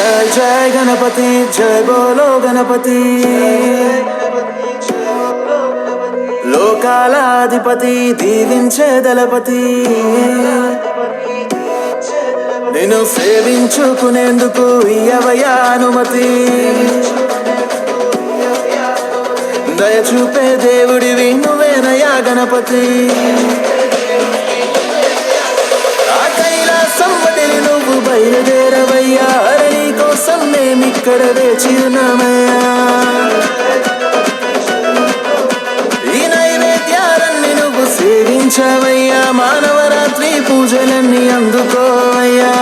जय जय गणपति जय बोलो गणपति లోకాలాధిపతి దీవించే దళపతి నిన్ను సేవించుకునేందుకు ఇయ్యవయ్యా అనుమతి దయచూపే దేవుడివి నువ్వేనయ్యా గణపతి ఆ కైలాసం వదిలి నువ్వు బయలుదేరవయ్యా నీ కోసం మేమిక్కడ వేచి ఉన్నామయ్యా సేవించవయ్యా మానవరాత్రి పూజలన్నీ అందుకోవయ్యా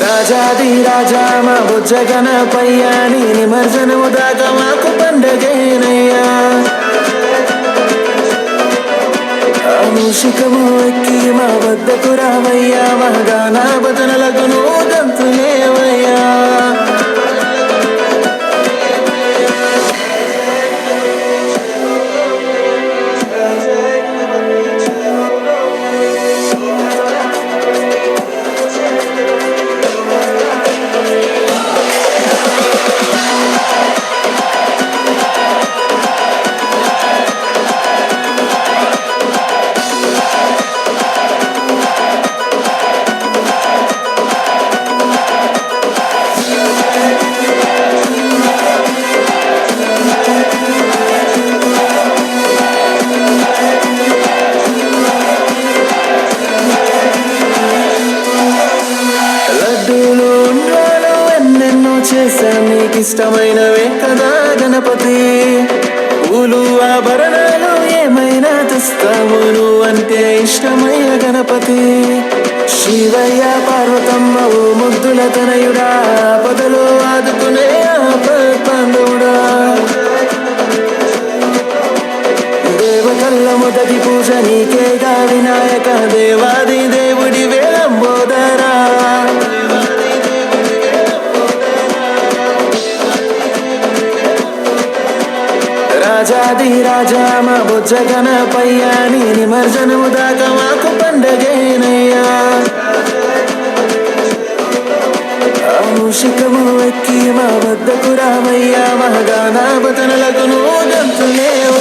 రాజాది రాజా మా బుజ్జ గణపయ్యా నీ నిమజ్జనము దాకా మాకు పండగేనయ్యా మూషికము ఎక్కి మా వద్దకు రావయ్యా మా గానా భజనలకు నువ్వు గంతులేవయ్యా నీకిష్టమైనవే కదా గణపతి పూలు ఆభరణాలు ఏమైనా తెస్తాము నువ్వంటే ఇష్టమయ్య గణపతి శివయ్య పార్వతమ్మ ఓ ముద్దుల తనయుడా పదలో ఆదుకునే ఆపద్బాంధవుడా దేవతల్ల మొదటి పూజ నీకేగా వినాయక దేవాది దేవుడి వేలంబోదరా రాజాది రాజా మా బుజ్జ గణపయ్యా నీ నిమజ్జనము దాకా మాకు పండగేనయ్యా మూషికము ఎక్కి మా వద్దకు రావయ్యా మా గానా భజనలకు నువ్వు గంతులేవయ్యా